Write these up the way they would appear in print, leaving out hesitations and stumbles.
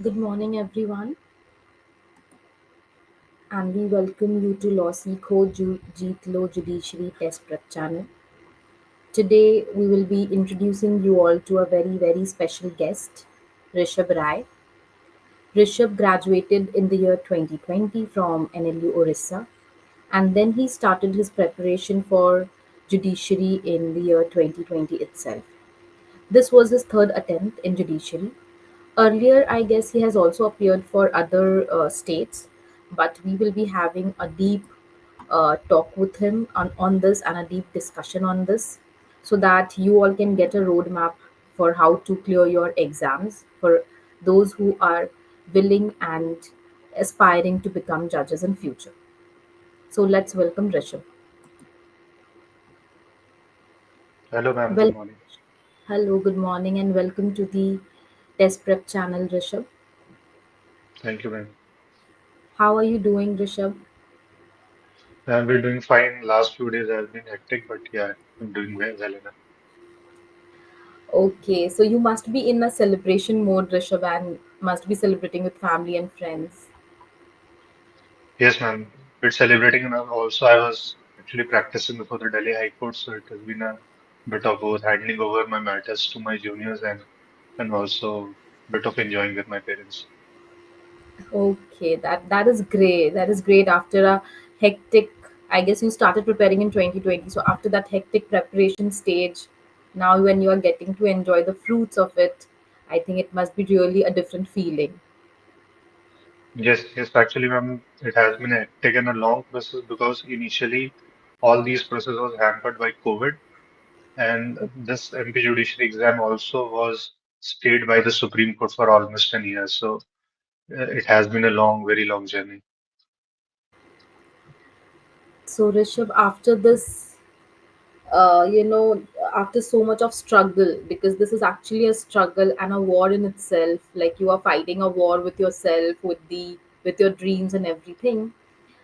Good morning, everyone, and we welcome you to Law Seekho Jeet Lo Judiciary Test Prep channel. Today, we will be introducing you all to a very special guest, Rishabh Rai. Rishabh graduated in the year 2020 from NLU Orissa, and then he started his preparation for judiciary in the year 2020 itself. This was his third attempt in judiciary. Earlier, I guess he has also appeared for other states, but we will be having a deep talk with him on this and a deep discussion on this so that you all can get a roadmap for how to clear your exams for those who are willing and aspiring to become judges in future. So let's welcome Rishabh. Hello, ma'am. Good Well, morning. hello, good morning, and welcome to the test prep channel, Rishabh. Thank you, ma'am. How are you doing, Rishabh? I've been doing fine. Last few days have been hectic, but yeah, I'm doing well enough. Okay, so you must be in a celebration mode, Rishabh, and must be celebrating with family and friends. Yes, ma'am. We're celebrating, and also I was actually practicing before the Delhi High Court, so it has been a bit of both handing over my matters to my juniors and also bit of enjoying with my parents. Okay, that is great. That is great. After a hectic, I guess you started preparing in 2020. So after that hectic preparation stage, now when you are getting to enjoy the fruits of it, I think it must be really a different feeling. Yes, actually, ma'am, it has been taken a long process because initially all these processes was hampered by COVID. And this MP judiciary exam also was stayed by the Supreme Court for almost 10 years. So it has been a long, very long journey. So Rishabh, after this you know, after so much of struggle, because this is actually a struggle and a war in itself, like you are fighting a war with yourself, with your dreams and everything.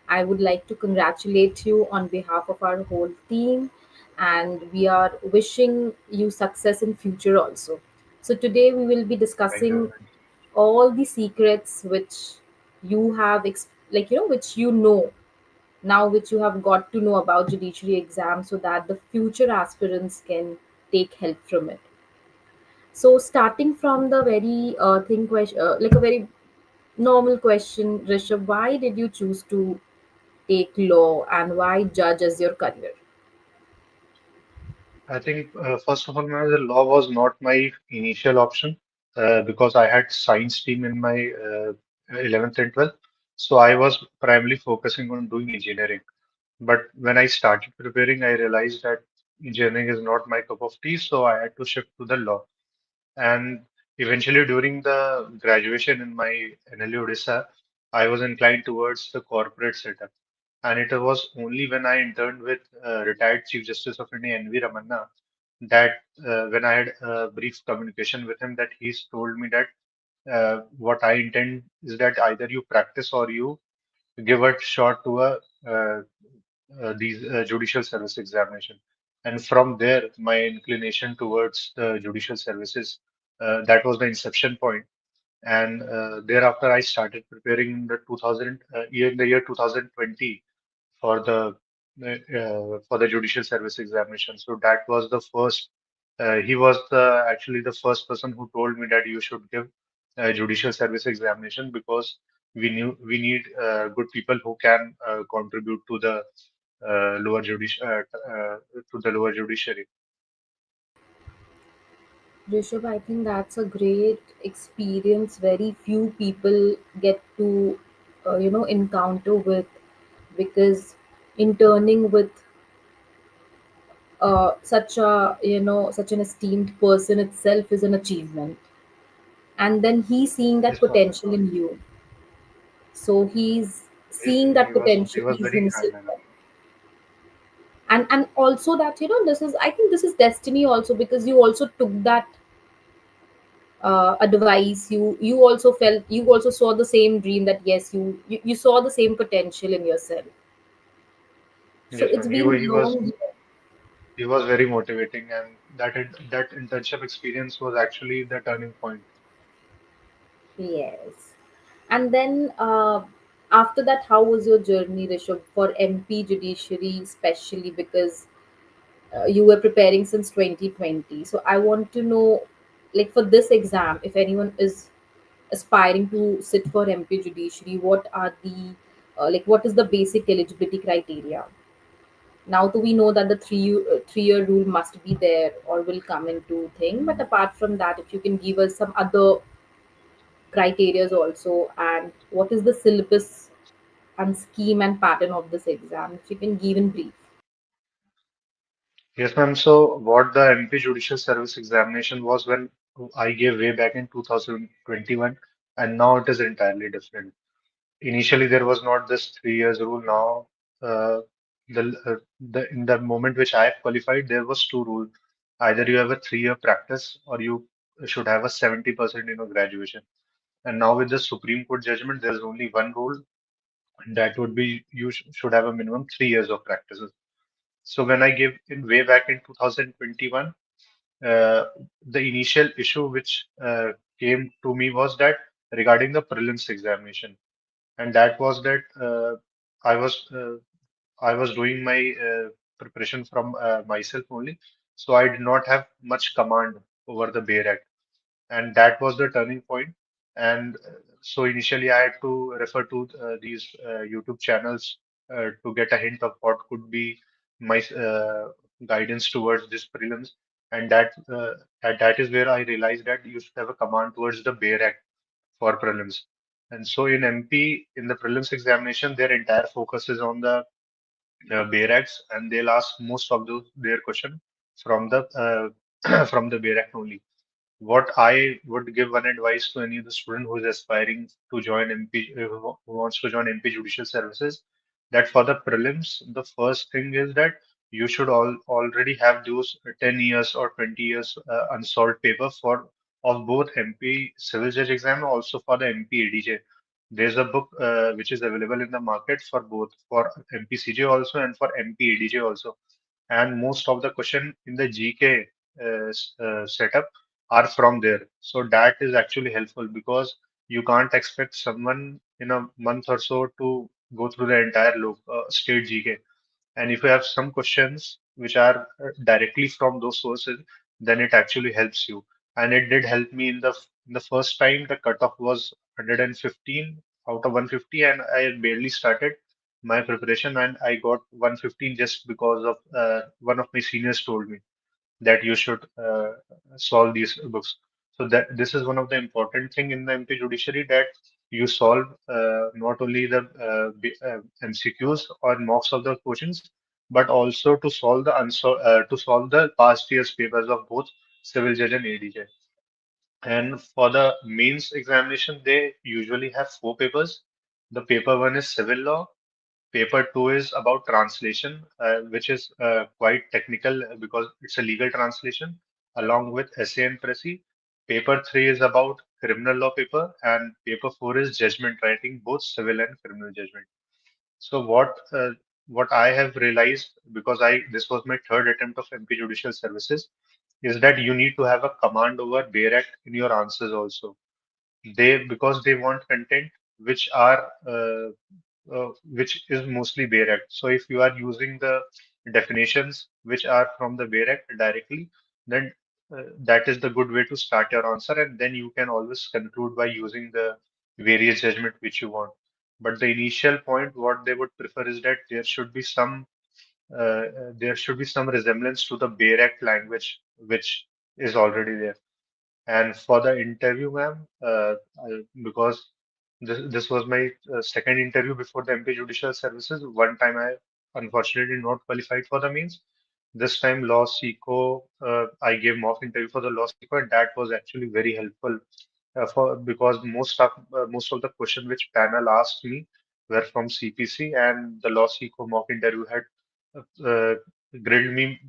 I would like to congratulate you on behalf of our whole team, and we are wishing you success in future also. So today we will be Thank you. discussing all the secrets which you have which you know now, which you have got to know about judiciary exams, so that the future aspirants can take help from it. So starting from the very thing question, like a very normal question, Rishabh, why did you choose to take law and why judge as your career? I think, first of all, ma'am, the law was not my initial option because I had science team in my 11th and 12th. So I was primarily focusing on doing engineering. But when I started preparing, I realized that engineering is not my cup of tea. So I had to shift to the law. And eventually, during the graduation in my NLU Odisha, I was inclined towards the corporate setup. And it was only when I interned with retired Chief Justice of India, N.V. Ramanna, that when I had a brief communication with him, that he's told me that what I intend is that either you practice or you give a shot to a these judicial service examination. And from there, my inclination towards the judicial services, that was the inception point. And thereafter, I started preparing in the 2000 year in the year 2020 for the judicial service examination. So that was the first. He was actually the first person who told me that you should give judicial service examination because we need good people who can contribute to the lower judici- to the lower judiciary. Rishabh, I think that's a great experience. Very few people get to, encounter with, because interning with such an esteemed person itself is an achievement, and then he's seeing that Yes, ma'am. potential in you, so he's Yes, seeing that he potential was he's very himself. kind enough. And also that, this is, I think this is destiny also, because you also took that advice. You also felt, you also saw the same dream, that yes, you saw the same potential in yourself. So Yes, it's ma'am. been long. He was very motivating, and that internship experience was actually the turning point. Yes. And then after that, how was your journey, Rishabh, for MP judiciary, especially because you were preparing since 2020? So I want to know, like for this exam, if anyone is aspiring to sit for MP judiciary, what are the what is the basic eligibility criteria? Now, do we know that the 3-year rule must be there or will come into thing? But apart from that, if you can give us some other criterias also, and what is the syllabus and scheme and pattern of this exam, if you can give in brief. Yes, ma'am. So what the MP Judicial Service examination was when I gave way back in 2021, and now it is entirely different. Initially, there was not this 3 years rule. Now, the in the moment which I qualified, there was two rules. Either you have a 3 year practice, or you should have a 70% graduation. And now with the Supreme Court judgment, there is only one rule, and that would be you should have a minimum 3 years of practices. So when I gave in way back in 2021, uh, the initial issue which came to me was that regarding the prelims examination, and that was that I was uh, I was doing my preparation from myself only, so I did not have much command over the Bayer Act, and that was the turning point. And so initially, I had to refer to these YouTube channels to get a hint of what could be my guidance towards this prelims, and that is where I realized that you should have a command towards the Bayer Act for prelims. And so in MP, in the prelims examination, their entire focus is on the Bayer Acts, and they'll ask most of their question from the from the Bayer Act only. What I would give one advice to any of the student who is aspiring to join MP, who wants to join MP Judicial Services, that for the prelims, the first thing is that you should already have those 10 years or 20 years unsolved paper for of both MP Civil Judge exam, also for the MP ADJ. There's a book which is available in the market for both, for MP CJ also and for MP ADJ also. And most of the question in the GK setup are from there. So that is actually helpful because you can't expect someone in a month or so to go through the entire state GK. And if you have some questions which are directly from those sources, then it actually helps you. And it did help me in the first time. The cutoff was 115 out of 150, and I barely started my preparation, and I got 115 just because of one of my seniors told me that you should solve these books. So that this is one of the important thing in the MP judiciary, that you solve not only the MCQs or mocks of the questions, but also to solve the past year's papers of both civil judge and ADJ. And for the mains examination, they usually have four papers. The paper one is civil law. Paper two is about translation, which is quite technical because it's a legal translation, along with essay and précis. Paper three is about criminal law paper, and paper four is judgment writing, both civil and criminal judgment. So what I have realized, because I this was my third attempt of MP Judicial Services, is that you need to have a command over Bayer Act in your answers also. Because they want content which are which is mostly Bayer Act. So if you are using the definitions which are from the Bayer Act directly, then that is the good way to start your answer, and then you can always conclude by using the various judgment which you want. But the initial point, what they would prefer is that there should be some resemblance to the Bayer Act language which is already there. And for the interview, ma'am, because this was my second interview before the MP Judicial Services. One time I unfortunately not qualified for the means. This time Law Seco, I gave mock interview for the Law Seco, and that was actually very helpful for because most of the question which panel asked me were from CPC, and the Law Seco mock interview had uh, grilled me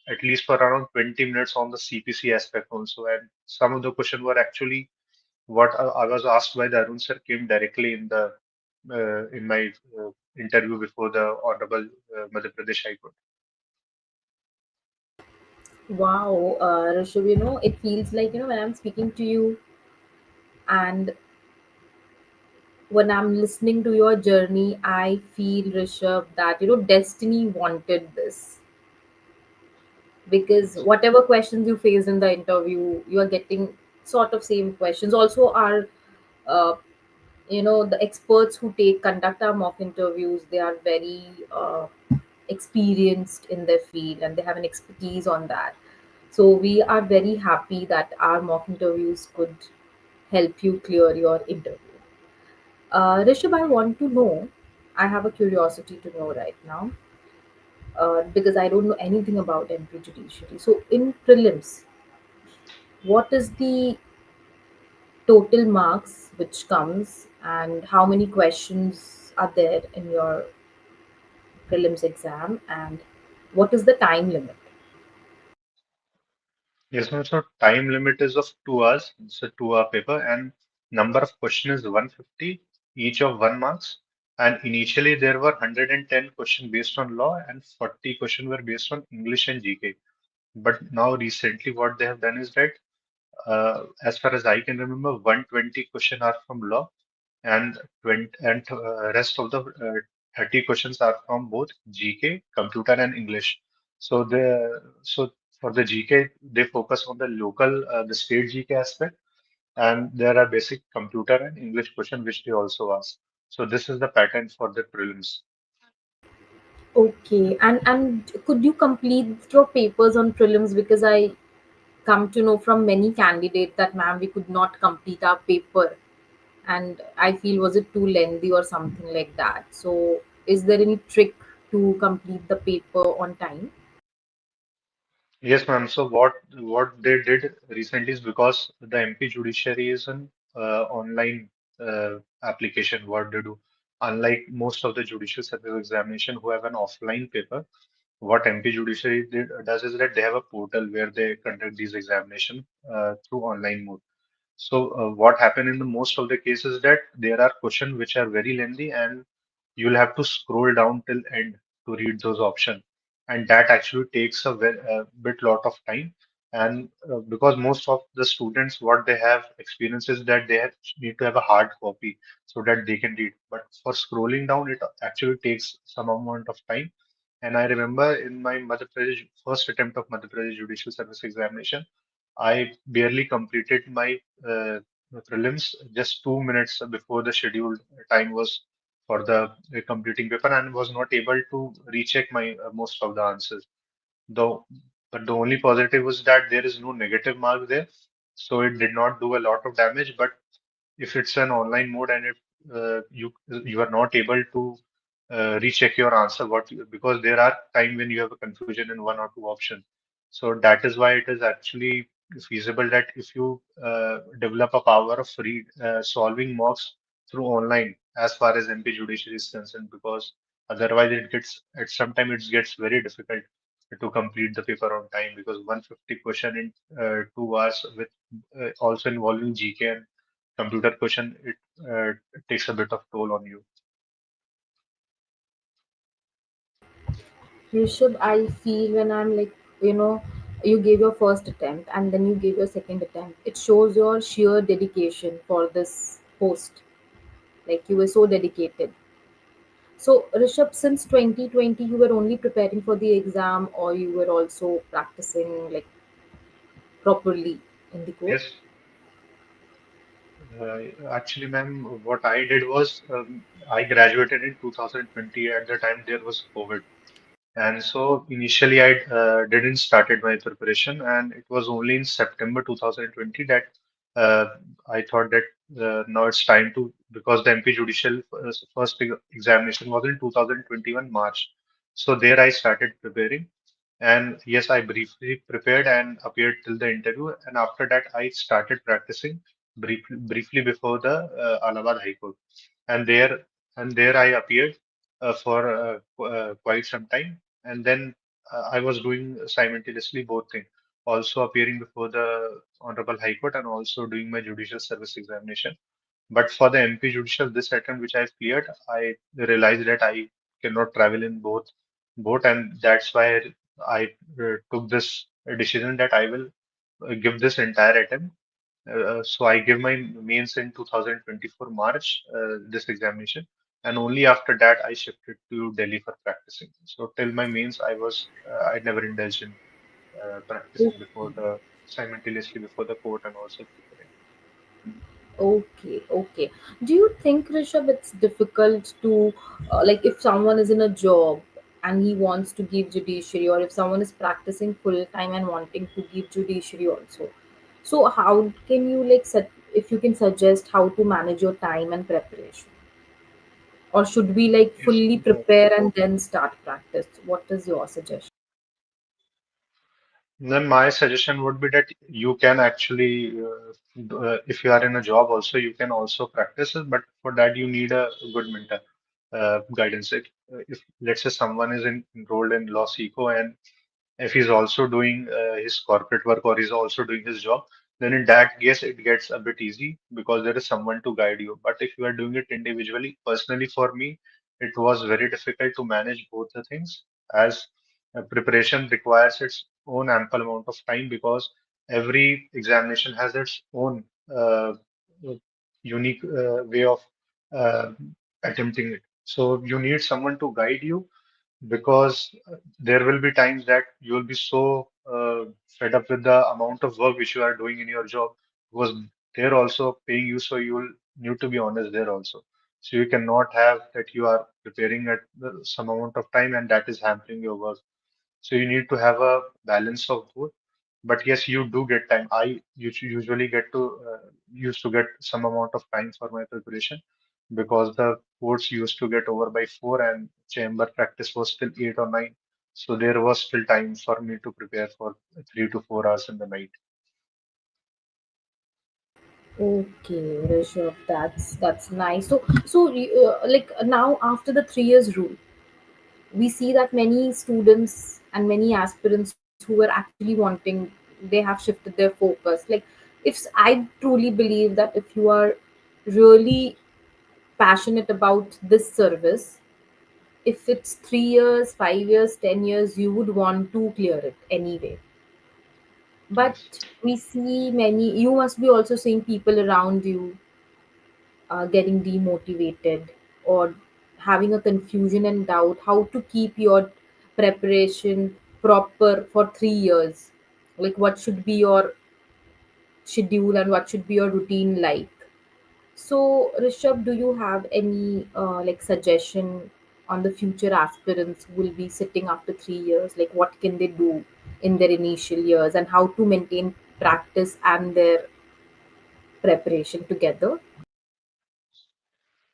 at least for around 20 minutes on the CPC aspect also. And some of the questions were actually what I was asked by the Arun sir came directly in my interview before the Honorable Madhya Pradesh High Court. Wow, Rishabh, it feels like, when I'm speaking to you, And when I'm listening to your journey, I feel, Rishabh, that destiny wanted this, because whatever questions you faced in the interview, you are getting sort of same questions. Also, our uh, the experts who take conduct our mock interviews, they are very experienced in their field and they have an expertise on that. So we are very happy that our mock interviews could help you clear your interview. Rishabh, I want to know, I have a curiosity to know right now, because I don't know anything about MP judiciary. So in prelims, what is the total marks which comes, and how many questions are there in your prelims exam, and what is the time limit? Yes, ma'am. So time limit is of 2 hours. It's a 2 hour paper, and number of question is 150, each of 1 marks. And initially there were 110 question based on law and 40 question were based on English and GK. But now recently what they have done is that, as far as I can remember, 120 question are from law and 20 and rest of the 30 questions are from both GK, computer, and English. So for the GK, they focus on the local, the state GK aspect, and there are basic computer and English question which they also ask. So this is the pattern for the prelims. Okay, and could you complete your papers on prelims, because I come to know from many candidates that, ma'am, we could not complete our paper, and I feel, was it too lengthy or something like that? So is there any trick to complete the paper on time? Yes, ma'am. So what they did recently is, because the MP judiciary is an online application. What they do, unlike most of the judicial service examination who have an offline paper, what MP judiciary does is that they have a portal where they conduct these examination through online mode. So what happened in the most of the cases that there are questions which are very lengthy and you'll have to scroll down till end to read those options, and that actually takes a bit lot of time. And because most of the students what they have experience is that need to have a hard copy so that they can read. But for scrolling down, it actually takes some amount of time. And I remember in my Madhya Pradesh first attempt of Madhya Pradesh Judicial Service examination, I barely completed my prelims just 2 minutes before the scheduled time was for the completing paper, and was not able to recheck my most of the answers. Though, but the only positive was that there is no negative mark there, so it did not do a lot of damage. But if it's an online mode and if you are not able to recheck your answer, because there are time when you have a confusion in one or two options. So that is why it is actually feasible that if you develop a power of solving mocks through online as far as MP judiciary is concerned, because otherwise it gets at some time it gets very difficult to complete the paper on time, because 150 question in 2 hours with also involving GK and computer question, it takes a bit of toll on you. Rishabh, I feel when I'm like, you gave your first attempt and then you gave your second attempt, it shows your sheer dedication for this post. Like, you were so dedicated. So, Rishabh, since 2020, you were only preparing for the exam, or you were also practicing like properly in the court? Yes, actually, ma'am, what I did was I graduated in 2020. At the time, there was COVID. And so initially, I didn't started my preparation, and it was only in September 2020 that uh, I thought that now it's time to, because the MP Judicial first examination was in 2021 March. So there I started preparing, and yes, I briefly prepared and appeared till the interview, and after that I started practicing briefly before the Allahabad High Court, and there I appeared for quite some time, and then I was doing simultaneously both things, also appearing before the Honorable High Court and also doing my judicial service examination. But for the MP judicial, this attempt which I cleared, I realized that I cannot travel in both, and that's why I took this decision that I will give this entire attempt. So I give my mains in 2024 March, this examination, and only after that I shifted to Delhi for practicing. So till my mains, I never indulged in practicing before the simultaneously before the court and also preparing. Okay, okay. Do you think, Rishabh, it's difficult to, like, if someone is in a job and he wants to give judiciary, or if someone is practicing full time and wanting to give judiciary also? So, how can you, like, if you can suggest how to manage your time and preparation? Or should we, like, Yes. fully prepare and then start practice? What is your suggestion? Then my suggestion would be that you can actually, if you are in a job also, you can also practice it, but for that you need a good mentor guidance. If let's say someone is enrolled in Law Seco and if he's also doing his corporate work or he's also doing his job, then in that case it gets a bit easy because there is someone to guide you. But if you are doing it individually, personally for me, it was very difficult to manage both the things as preparation requires its own ample amount of time because every examination has its own unique way of uh, attempting it. So you need someone to guide you because there will be times that you will be so fed up with the amount of work which you are doing in your job because they're also paying you, so you will need to be honest there also. So you cannot have that you are preparing at some amount of time and that is hampering your work. So you need to have a balance of both. But yes, you do get time. Usually get to used to get some amount of time for my preparation because the courts used to get over by 4 and chamber practice was still 8 or 9. So there was still time for me to prepare for 3 to 4 hours in the night. Okay, Rishabh, that's nice. Like now after the 3 years rule, we see that many students and many aspirants who are actually wanting, they have shifted their focus. Like, I truly believe that if you are really passionate about this service, if it's 3 years, 5 years, 10 years, you would want to clear it anyway. Yes. But we see many, you must be also seeing people around you getting demotivated or having a confusion and doubt how to keep your preparation proper for 3 years. Like, what should be your schedule and what should be your routine like? So, Rishabh, do you have any like suggestion on the future aspirants who will be sitting after 3 years? Like, what can they do in their initial years and how to maintain practice and their preparation together?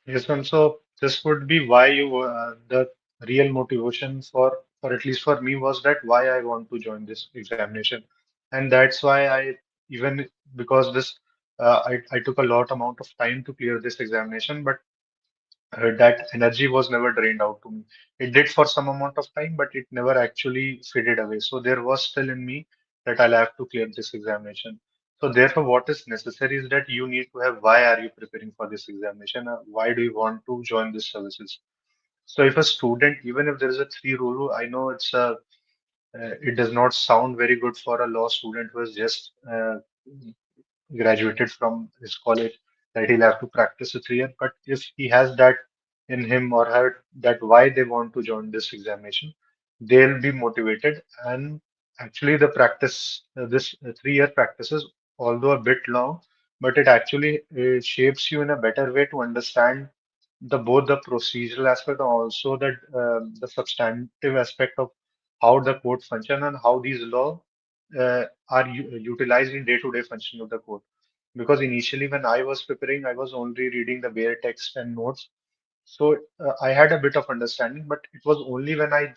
Yes, ma'am. So this would be why the real motivation for at least for me was that why I want to join this examination, and that's why I even because this I took a lot amount of time to clear this examination, but that energy was never drained out to me. It did for some amount of time, but it never actually faded away. So there was still in me that I'll have to clear this examination. So therefore, what is necessary is that you need to have why are you preparing for this examination? Why do you want to join these services? So if a student, even if there is a three rule, I know it does not sound very good for a law student who has just graduated from his college that he'll have to practice a 3 year. But if he has that in him or her that why they want to join this examination, they'll be motivated. And actually, the practice, this 3 year practices, although a bit long, but it actually shapes you in a better way to understand the both the procedural aspect and also the substantive aspect of how the court function and how these law are utilized in day-to-day functioning of the court. Because initially, when I was preparing, I was only reading the bare text and notes. So I had a bit of understanding, but it was only when I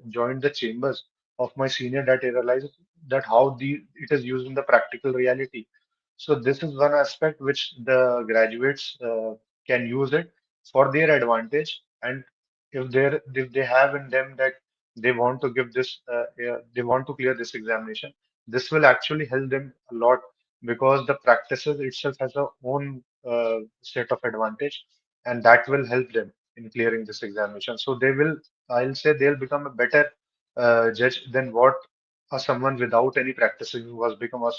joined the chambers of my senior that I realized that how it is used in the practical reality. So this is one aspect which the graduates can use it for their advantage, and if they have in them that they want to give this, they want to clear this examination, this will actually help them a lot because the practices itself has a own set of advantage and that will help them in clearing this examination. So I'll say they'll become a better judge than what someone without any practicing who has become a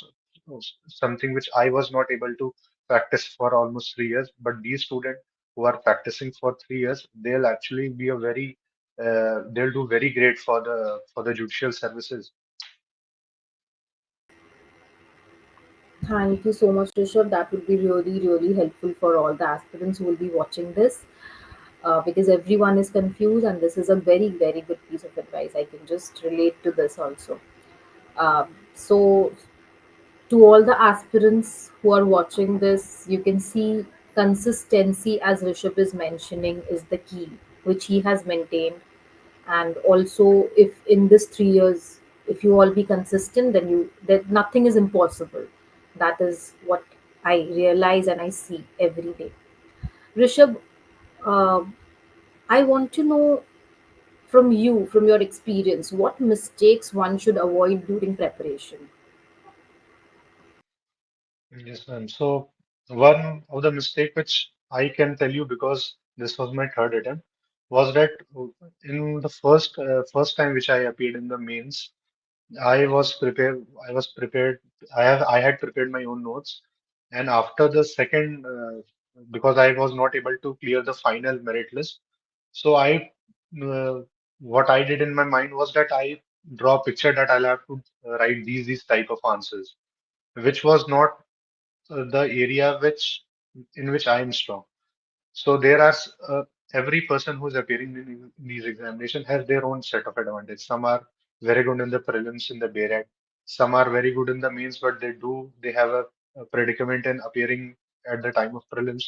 something which I was not able to practice for almost 3 years. But these students who are practicing for 3 years, they'll actually be a very they'll do very great for the judicial services. Thank you so much, Rishabh. That would be really, really helpful for all the aspirants who will be watching this, because everyone is confused, and this is a very, very good piece of advice. I can just relate to this also. So, to all the aspirants who are watching this, you can see consistency, as Rishabh is mentioning, is the key, which he has maintained. And also, if in this 3 years, if you all be consistent, then you that nothing is impossible. That is what I realize and I see every day. Rishabh, uh, I want to know from you, from your experience, what mistakes one should avoid during preparation. Yes, ma'am. So one of the mistake which I can tell you, because this was my third attempt, was that in the first time which I appeared in the mains, I was prepared. I was prepared. I had prepared my own notes, and after the second, because I was not able to clear the final merit list, so uh, what I did in my mind was that I draw a picture that I'll have to write these type of answers, which was not the area in which I am strong. So there are every person who's appearing in these examinations has their own set of advantage. Some are very good in the prelims in the BRAC. Some are very good in the mains, but they have a predicament in appearing at the time of prelims.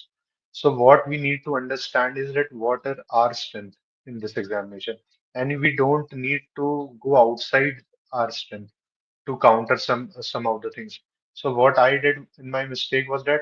So what we need to understand is that what are our strength in this examination, and we don't need to go outside our strength to counter some of the things. So what I did in my mistake was that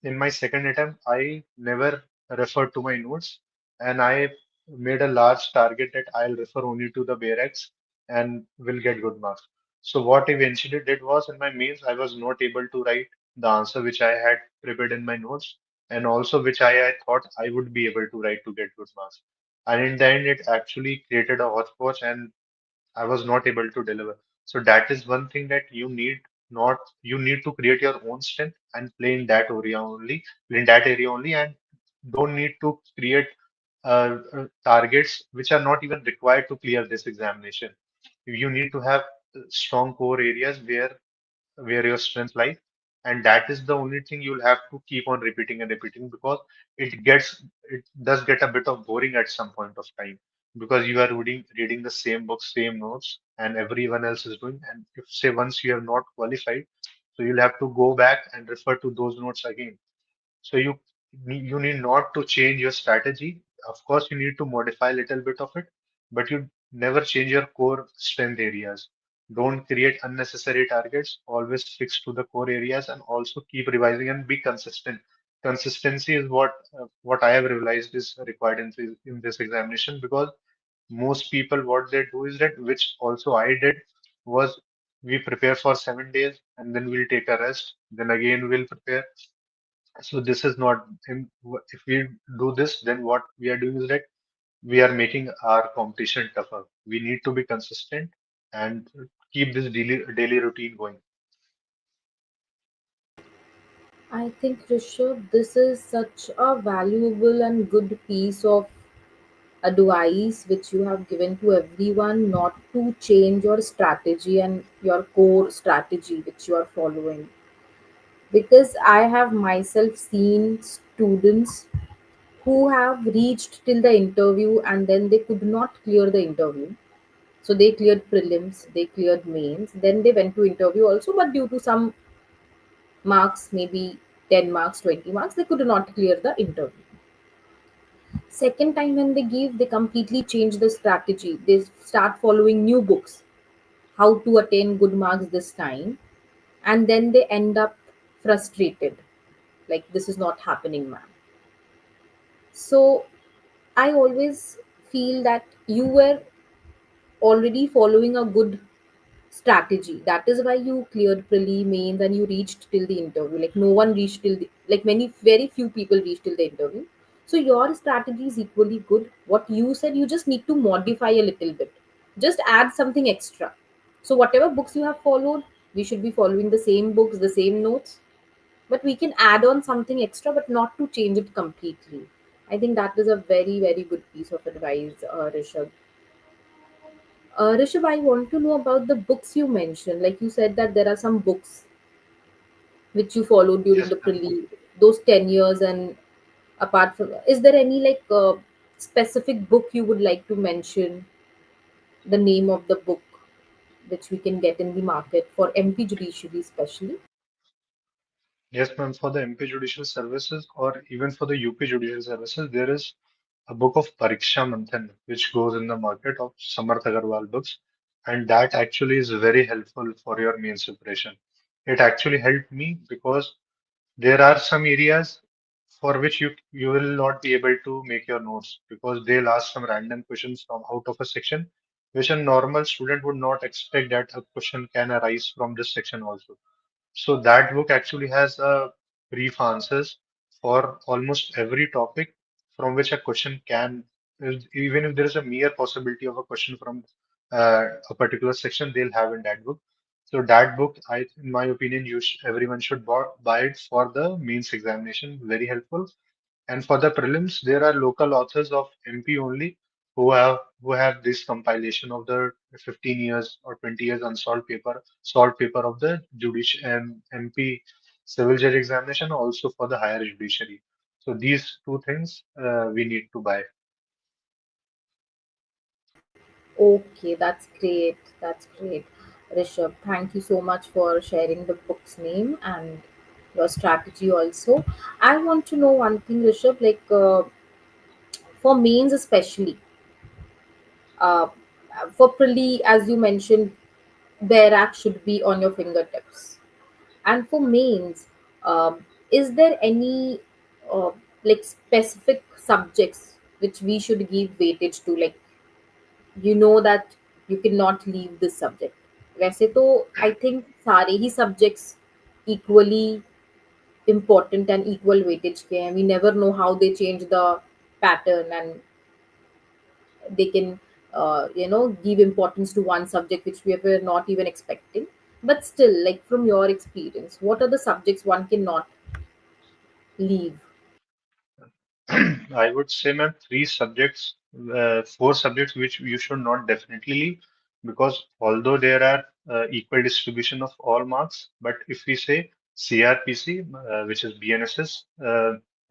in my second attempt, I never referred to my notes, and I made a large target that I'll refer only to the barracks and will get good marks. So what eventually did was in my mains, I was not able to write the answer which I had prepared in my notes, and also which I had thought I would be able to write to get good marks. And in the end, it actually created a hodgepodge, and I was not able to deliver. So that is one thing that you need to create your own strength and play in that area only, and don't need to create targets which are not even required to clear this examination. You need to have strong core areas where your strength lies, and that is the only thing you'll have to keep on repeating and repeating, because it does get a bit of boring at some point of time, because you are reading the same book, same notes, and everyone else is doing. And if say once you have not qualified, so you'll have to go back and refer to those notes again. So you need not to change your strategy. Of course, you need to modify a little bit of it, but you never change your core strength areas. Don't create unnecessary targets. Always fix to the core areas, and also keep revising and be consistent. Consistency is what I have realized is required in this examination, because most people what they do is that, which also I did, was we prepare for 7 days and then we'll take a rest. Then again we'll prepare. So this is not, if we do this, then what we are doing is that we are making our competition tougher. We need to be consistent and keep this daily routine going. I think, Rishabh, this is such a valuable and good piece of advice which you have given to everyone, not to change your strategy and your core strategy which you are following. Because I have myself seen students who have reached till the interview and then they could not clear the interview. So they cleared prelims, they cleared mains, then they went to interview also, but due to some marks, maybe 10 marks, 20 marks, they could not clear the interview. Second time when they give, they completely change the strategy. They start following new books, how to attain good marks this time, and then they end up frustrated. Like, this is not happening, ma'am. So I always feel that you were already following a good strategy. That is why you cleared prelim mains and you reached till the interview. Like, no one reached till the, like, many very few people reached till the interview. So your strategy is equally good. What you said, you just need to modify a little bit. Just add something extra. So whatever books you have followed, We should be following the same books, the same notes, but we can add on something extra, but not to change it completely. I think that is a very, very good piece of advice, Rishabh. Rishabh, I want to know about the books you mentioned. Like you said that there are some books which you followed during Yes, the ma'am. prelim, those 10 years, and apart from, is there any like specific book you would like to mention, the name of the book which we can get in the market for MP judiciary especially? Yes, ma'am. For the MP Judicial Services or even for the UP Judicial Services, there is a book of Pariksha Manthan which goes in the market of Samarth Agarwal books, and that actually is very helpful for your mains preparation. It actually helped me because there are some areas for which you will not be able to make your notes because they'll ask some random questions from out of a section, which a normal student would not expect that a question can arise from this section also. So that book actually has brief answers for almost every topic from which a question can, even if there is a mere possibility of a question from a particular section, they'll have in that book. So that book, in my opinion, everyone should buy it for the mains examination. Very helpful. And for the prelims, there are local authors of MP only who have this compilation of the 15 years or 20 years solved paper of the MP civil judge examination, also for the higher judiciary. So these two things we need to buy. Okay, that's great. That's great. Rishabh, thank you so much for sharing the book's name and your strategy also. I want to know one thing, Rishabh, like for mains especially, uh, for Prili, as you mentioned, their act should be on your fingertips. And for mains, is there any uh, like specific subjects which we should give weightage to? Like, you know that you cannot leave this subject. वैसे तो I think सारे ही subjects equally important and equal weightage के हैं. We never know how they change the pattern, and they can give importance to one subject which we were not even expecting. But still, like from your experience, what are the subjects one cannot leave? I would say, ma'am, four subjects which you should not definitely leave because although there are equal distribution of all marks, but if we say CRPC, which is BNSS,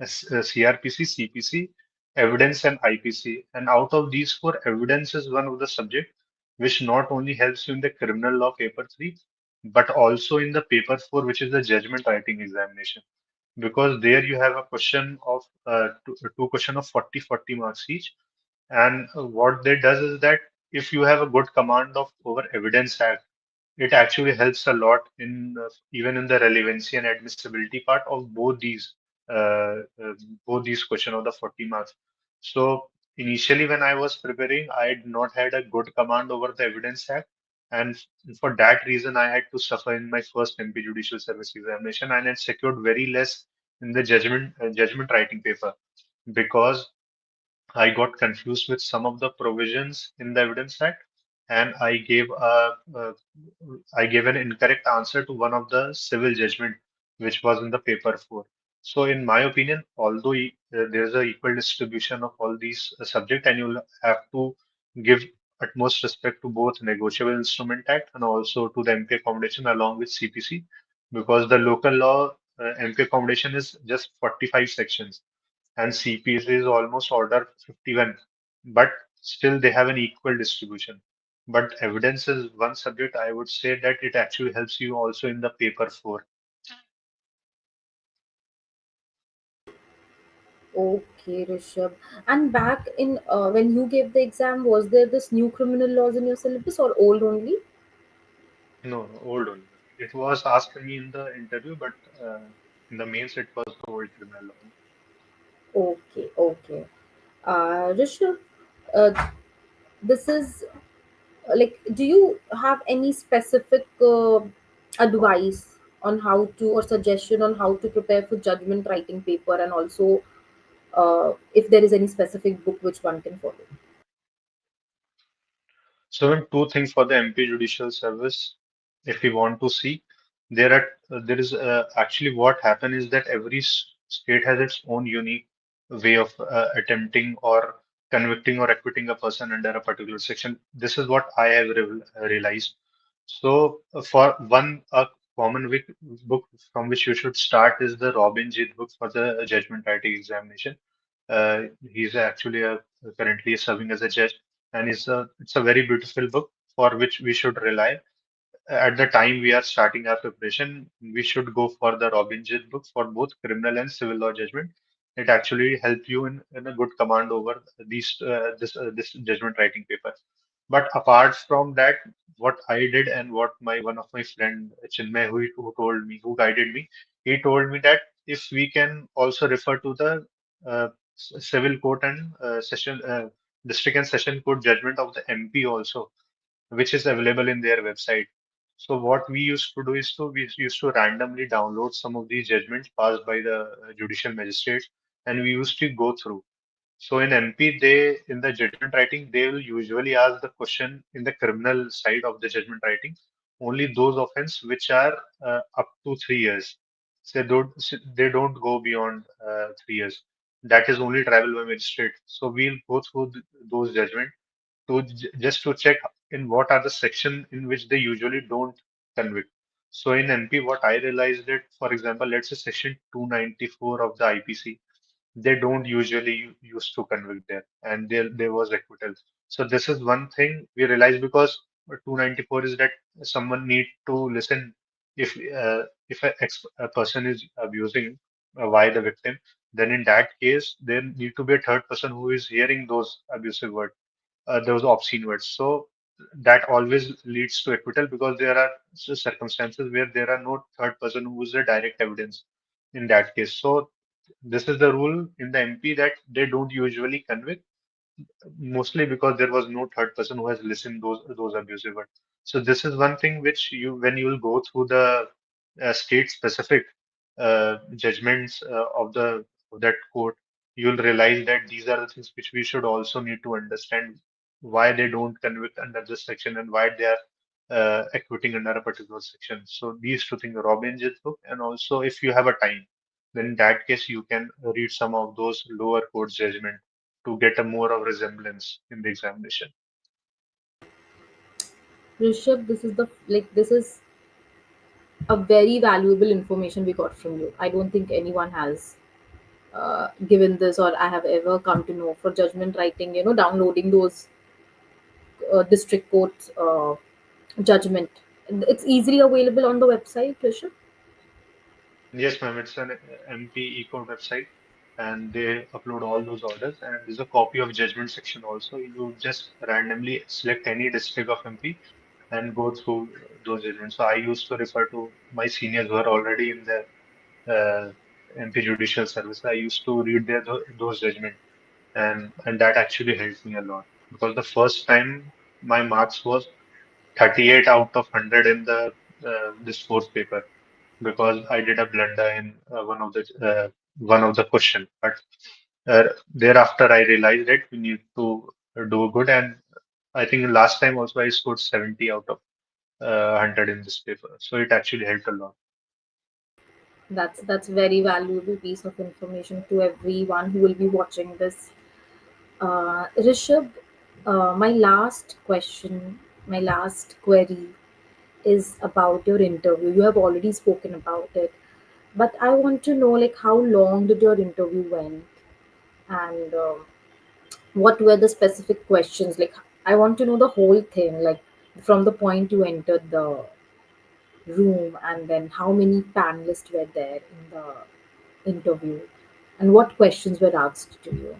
CRPC, CPC, evidence, and IPC, and out of these four, evidence is one of the subject which not only helps you in the criminal law paper three, but also in the paper four, which is the judgment writing examination because there you have a question of two question of 40 marks each, and what that does is that if you have a good command of over evidence act, it actually helps a lot in even in the relevancy and admissibility part of both these question of the 40 marks. So initially when I was preparing, I had not had a good command over the evidence act, and for that reason I had to suffer in my first MP Judicial Service examination and had secured very less in the judgment writing paper because I got confused with some of the provisions in the Evidence Act, and I gave an incorrect answer to one of the civil judgment which was in the paper four. So, in my opinion, although there is a equal distribution of all these subject, and you'll have to give utmost respect to both Negotiable Instrument Act and also to the MP accommodation along with CPC, because the local law MP accommodation is just 45 sections and CPS is almost order 51, but still they have an equal distribution. But evidence is one subject I would say that it actually helps you also in the paper four. Okay, Rishabh. And back in when you gave the exam, was there this new criminal laws in your syllabus or old only? No, no, old only. It was asked me in the interview, but in the mains it was the old criminal law. Okay, okay. Rishabh, uh, this is like, do you have any specific advice on how to, or suggestion on how to prepare for judgment writing paper, and also if there is any specific book which one can follow? So two things for the MP Judicial Service. if we want to see, there is actually what happened is that every state has its own unique way of attempting or convicting or acquitting a person under a particular section. This is what I have realized. So, for one, a common book from which you should start is the Robin Jeet book for the judgment writing examination. He's actually currently serving as a judge, and it's a very beautiful book for which we should rely at the time we are starting our preparation. We should go for the Robin Hood book for both criminal and civil law judgment. It actually helps you in a good command over this judgment writing paper. But apart from that, what I did and what my one of my friend Chinmay, who told me, who guided me, he told me that if we can also refer to the civil court and session district and session court judgment of the MP also, which is available in their website. So what we used to do is we used to randomly download some of these judgments passed by the judicial magistrates, and we used to go through. So in MP, in the judgment writing, they will usually ask the question in the criminal side of the judgment writing, only those offense which are up to 3 years. So they don't go beyond 3 years. That is only travel by magistrate. So we'll go through those judgments just to check in what are the section in which they usually don't convict. So in NP, what I realized that, for example, let's say section 294 of the IPC, they don't usually used to convict there, and there was acquittal. So this is one thing we realized, because 294 is that someone need to listen if a person is abusing why the victim, then in that case there need to be a third person who is hearing those abusive words, those obscene words. So that always leads to acquittal, because there are circumstances where there are no third person who is the direct evidence in that case. So this is the rule in the MP, that they don't usually convict, mostly because there was no third person who has listened those abusive words. So this is one thing which when you will go through the state specific judgments of that court, you will realize that these are the things which we should also need to understand, why they don't convict under this section and why they are acquitting under a particular section. So these two things, Robin Hood book, and also if you have a time, then in that case you can read some of those lower court judgment to get a more of resemblance in the examination. Rishabh, this is a very valuable information we got from you. I don't think anyone has given this, or I have ever come to know for judgment writing. Downloading those district court judgment. It's easily available on the website, Rishabh. Yes, ma'am, it's an MP e-code website, and they upload all those orders. And there's a copy of judgment section also. You just randomly select any district of MP and go through those judgments. So I used to refer to my seniors who are already in the uh, MP Judicial Service. I used to read those judgments, and that actually helped me a lot, because the first time my marks was 38 out of 100 in the this fourth paper, because I did a blunder in one of the question. But thereafter, I realized that we need to do good, and I think last time also I scored 70 out of 100 in this paper, so it actually helped a lot. That's very valuable piece of information to everyone who will be watching this. Rishabh, my last question, my last query is about your interview. You have already spoken about it, but I want to know, like, how long did your interview went, and what were the specific questions? Like, I want to know the whole thing, like from the point you entered the room, and then how many panelists were there in the interview, and what questions were asked to you.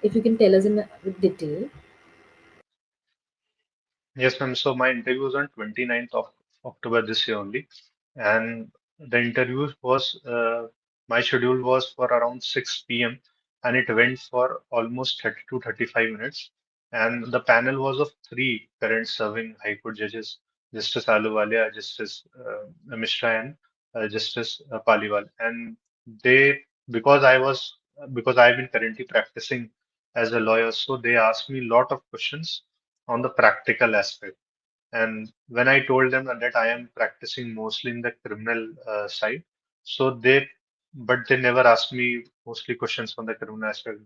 If you can tell us in detail. Yes, ma'am. So my interview was on 29th of October this year only, and the interview was my schedule was for around 6 p.m. and it went for almost 30 to 35 minutes. And the panel was of three current serving High Court judges: Justice Aluwalia, Justice Mishra, and Justice Paliwal. And they, because I was because I've been currently practicing as a lawyer, so they asked me a lot of questions on the practical aspect. And when I told them that I am practicing mostly in the criminal side, so but they never asked me mostly questions on the criminal aspect.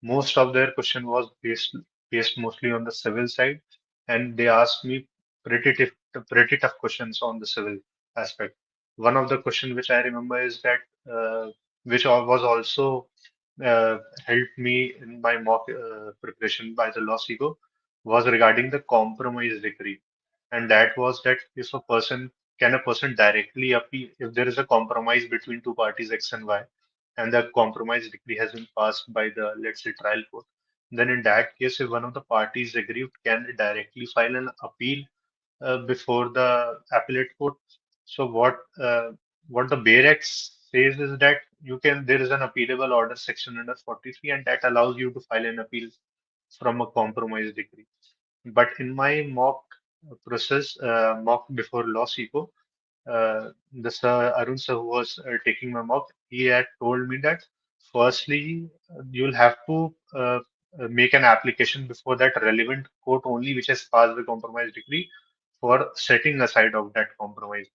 Most of their question was based mostly on the civil side, and they asked me pretty tough questions on the civil aspect. One of the question which I remember is that which was also uh, helped me in my mock preparation by the law CIGO was regarding the compromise decree, and that was that if a person can a person directly appeal if there is a compromise between two parties X and Y, and the compromise decree has been passed by the, let's say, trial court, then in that case, if one of the parties aggrieved can directly file an appeal before the appellate court. So what the Bare Act says is that there is an appealable order section under 43, and that allows you to file an appeal from a compromise decree. But in my mock before law CICO, the sir Arun sir who was taking my mock, he had told me that firstly you'll have to make an application before that relevant court only, which has passed the compromise decree, for setting aside of that compromise,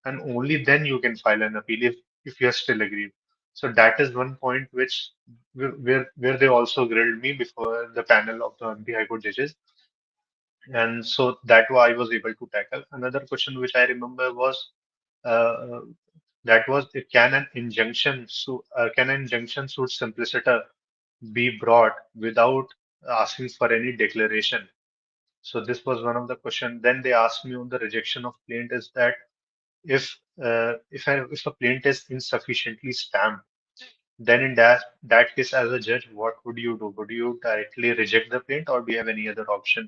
and only then you can file an appeal if you are still aggrieved. So that is one point which where they also grilled me before the panel of the High Court judges, and so that why I was able to tackle. Another question which I remember was uh, that was can an injunction suit simpliciter be brought without asking for any declaration? So this was one of the questions. Then they asked me on the rejection of plaint is that if a plaint is insufficiently stamped, then in that case, as a judge, what would you do? Would you directly reject the plaint, or do you have any other option?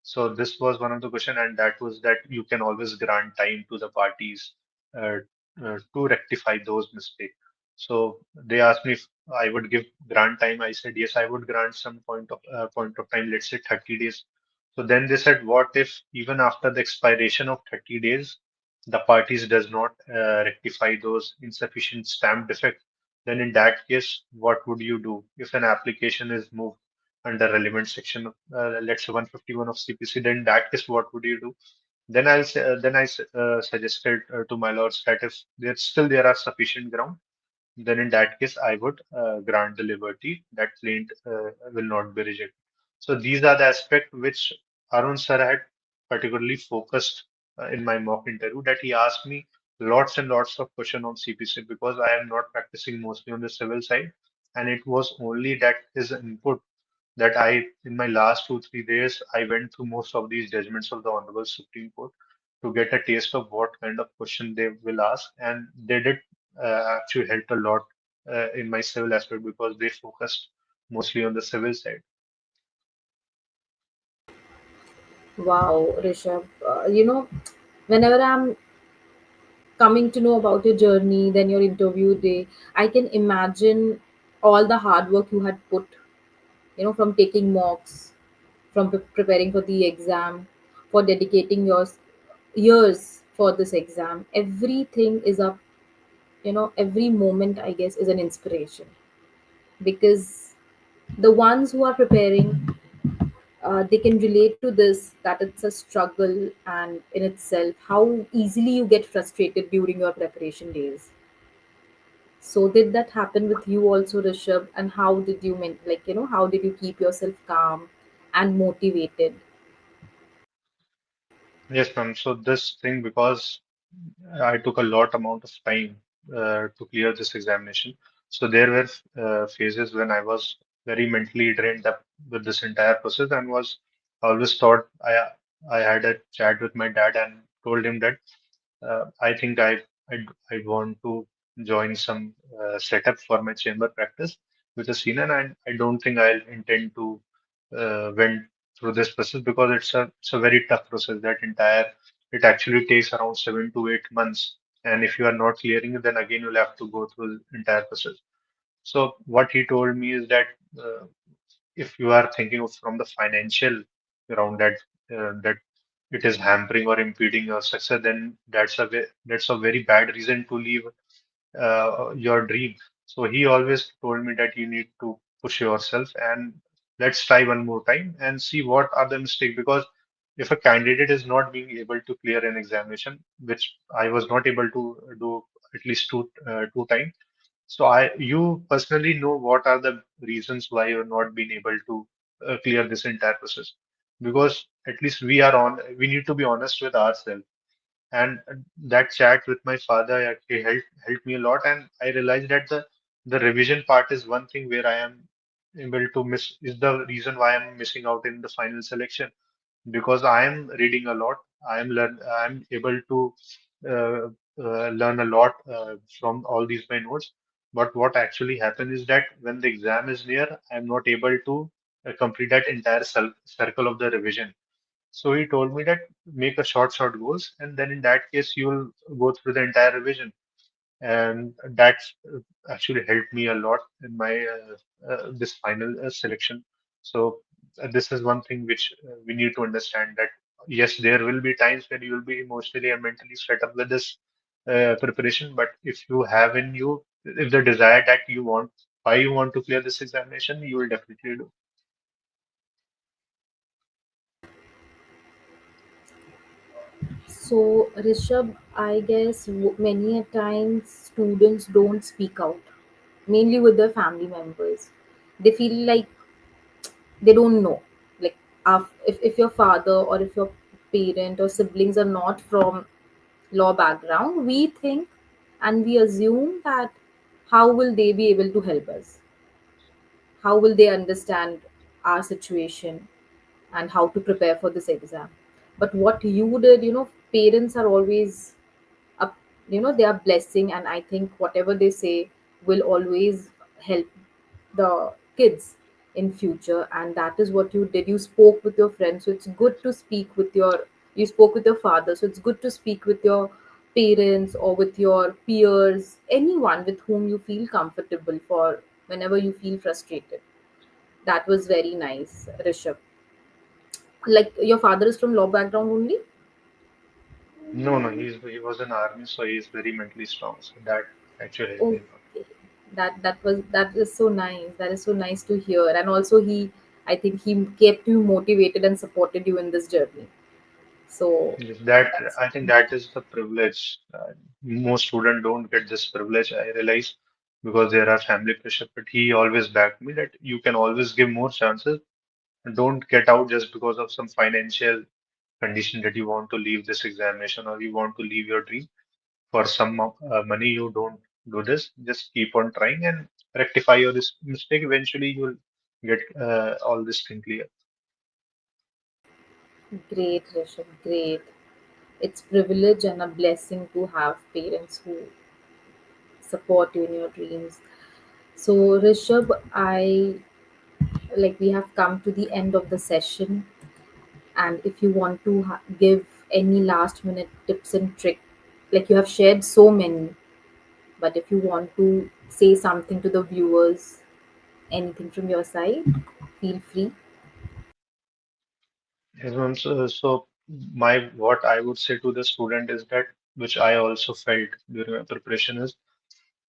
So this was one of the question, and that was that you can always grant time to the parties uh, to rectify those mistakes. So they asked me if I would give grant time. I said yes, I would grant some point of time, let's say 30 days. So then they said, what if even after the expiration of 30 days, the parties does not rectify those insufficient stamp defects? Then in that case, what would you do if an application is moved under relevant section of, let's say 151 of CPC, then in that case, what would you do? Then suggested to my lords that if there are sufficient ground, then in that case, I would grant the liberty that plaint will not be rejected. So these are the aspects which Arun sir had particularly focused in my mock interview, that he asked me lots and lots of questions on CPC because I am not practicing mostly on the civil side, and it was only that his input that in my last 2, 3 days, I went through most of these judgments of the Honorable Supreme Court to get a taste of what kind of question they will ask. And they did actually help a lot in my civil aspect because they focused mostly on the civil side. Wow, Rishabh. Whenever I'm coming to know about your journey, then your interview day, I can imagine all the hard work you had put, from taking mocks, from preparing for the exam, for dedicating your years for this exam. Everything is up, every moment, I guess, is an inspiration because the ones who are preparing, they can relate to this, that it's a struggle and in itself how easily you get frustrated during your preparation days. So did that happen with you also, Rishabh? And how did you how did you keep yourself calm and motivated? Yes, ma'am. So this thing, because I took a lot amount of time to clear this examination. So there were phases when I was very mentally drained up with this entire process, and was always thought I had a chat with my dad and told him that I think I want to join some setup for my chamber practice with a senior, and I don't think I'll intend to went through this process because it's a very tough process. It actually takes around 7 to 8 months, and if you are not clearing it, then again you'll have to go through the entire process. So what he told me is that if you are thinking of from the financial around that it is hampering or impeding your success, then that's a very bad reason to leave your dream. So he always told me that you need to push yourself and let's try one more time and see what are the mistakes, because if a candidate is not being able to clear an examination, which I was not able to do at least two times. So you personally know what are the reasons why you're not being able to clear this entire process, because at least we need to be honest with ourselves. And that chat with my father actually helped me a lot, and I realized that the revision part is one thing where I am able to miss, is the reason why I'm missing out in the final selection, because I am reading a lot. I'm able to uh, learn a lot from all these my notes. But what actually happens is that when the exam is near, I'm not able to complete that entire circle of the revision. So he told me that make a short goals, and then in that case you'll go through the entire revision, and that's actually helped me a lot in my this final selection. So this is one thing which we need to understand, that yes, there will be times when you will be emotionally and mentally set up with this preparation, but if you have in you, if the desire that you want, why you want to clear this examination, you will definitely do. So, Rishabh, I guess many a times students don't speak out, mainly with their family members. They feel like they don't know. Like, if your father or if your parent or siblings are not from law background, we think and we assume that how will they be able to help us? How will they understand our situation and how to prepare for this exam? But what you did, parents are always up, they are blessing, and I think whatever they say will always help the kids in future, and that is what you did. You spoke with your friends, so it's good to speak with your, you spoke with your father, so it's good to speak with your parents or with your peers, anyone with whom you feel comfortable for whenever you feel frustrated. That was very nice, Rishabh. Like, your father is from law background only? No, no, he was in army, so he's very mentally strong. So that actually helped me a lot. Okay. That is so nice. That is so nice to hear. And also I think he kept you motivated and supported you in this journey. So Yes, that that's I think that is the privilege. Most students don't get this privilege, I realize, because there are family pressure. But he always backed me that you can always give more chances. Don't get out just because of some financial condition that you want to leave this examination or you want to leave your dream for some money. You don't do this. Just keep on trying and rectify your mistake. Eventually, you'll get all this thing clear. great, Rishabh. Great. It's privilege and a blessing to have parents who support you in your dreams. So, Rishabh, I like we have come to the end of the session, and if you want to give any last minute tips and trick, like you have shared so many, but if you want to say something to the viewers, anything from your side, feel free. Yes, ma'am. So my what I would say to the student is that, which I also felt during my preparation, is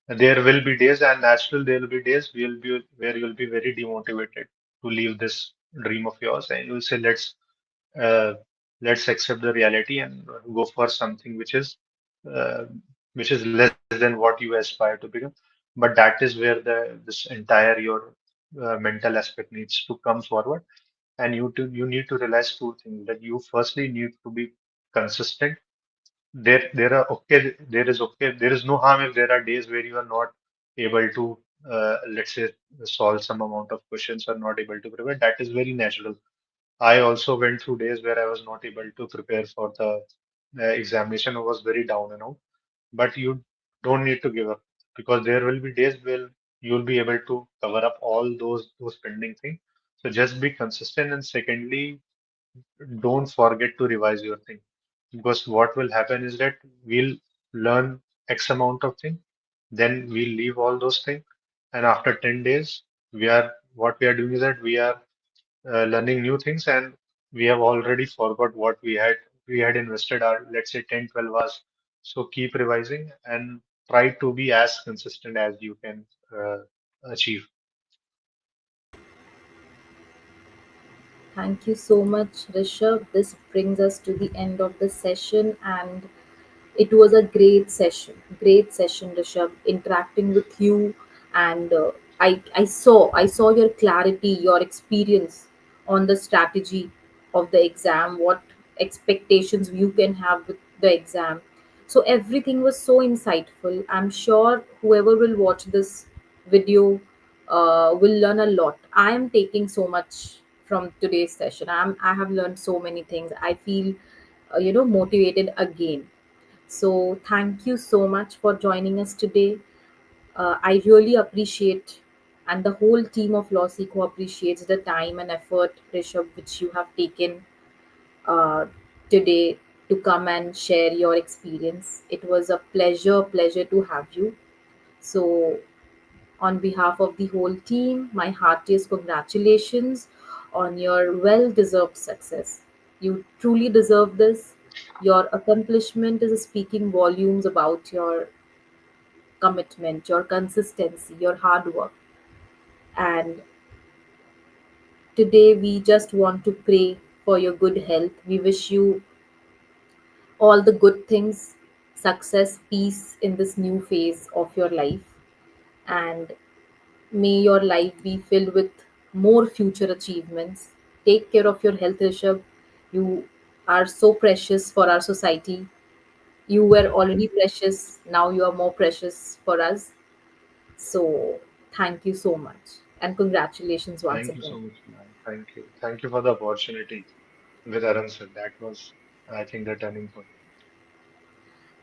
there will be days, and natural there will be days will be where you'll be very demotivated to leave this dream of yours, and you'll say uh, let's accept the reality and go for something uh, which is less than what you aspire to become. But that is where the this entire your mental aspect needs to come forward, and you need to realize two things, that you firstly need to be consistent. There is no harm if there are days where you are not able to let's say solve some amount of questions or not able to prepare. That is very natural. I also went through days where I was not able to prepare for the examination. I was very down and out, but you don't need to give up, because there will be days where you'll be able to cover up all those pending things. So just be consistent, and secondly, don't forget to revise your thing, because what will happen is that we'll learn X amount of thing, then we'll leave all those things, and after 10 days, what we are doing is that we are learning new things, and we have already forgot what we had invested our, let's say, 10 12 hours. So keep revising and try to be as consistent as you can achieve. Thank you so much, Rishabh. This brings us to the end of the session, and it was a great session, Rishabh. Interacting with you, and I saw your clarity, your experience on the strategy of the exam, what expectations you can have with the exam. So everything was so insightful. I'm sure whoever will watch this video will learn a lot. I am taking so much from today's session. I have learned so many things. I feel motivated again. So, thank you so much for joining us today. I really appreciate, and the whole team of Law Seco appreciates the time and effort, Rishabh, which you have taken uh, today to come and share your experience. It was a pleasure to have you. So, on behalf of the whole team, my heartiest congratulations on your well deserved success. You truly deserve this. Your accomplishment is speaking volumes about your commitment, your consistency, your hard work. And today, we just want to pray for your good health. We wish you all the good things, success, peace in this new phase of your life. And may your life be filled with more future achievements. Take care of your health, Rishabh. You are so precious for our society. You were already precious, now you are more precious for us. So, thank you so much. And congratulations once Thank you again. so much, man. Thank you. Thank you for the opportunity with Arun sir. That was, I think, the turning point.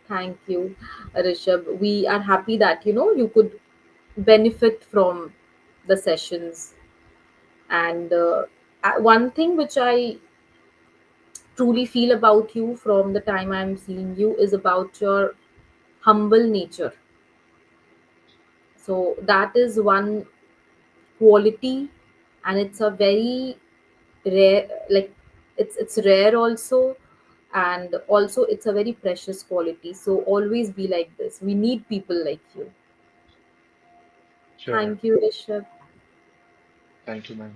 Thank you, Rishabh. We are happy that you could benefit from the sessions. And one thing which I truly feel about you from the time I'm seeing you is about your humble nature. So that is one quality, and it's a very rare, like it's rare also, and also it's a very precious quality. So always be like this. We need people like you. Sure, man. Thank you, Rishabh. Thank you, man.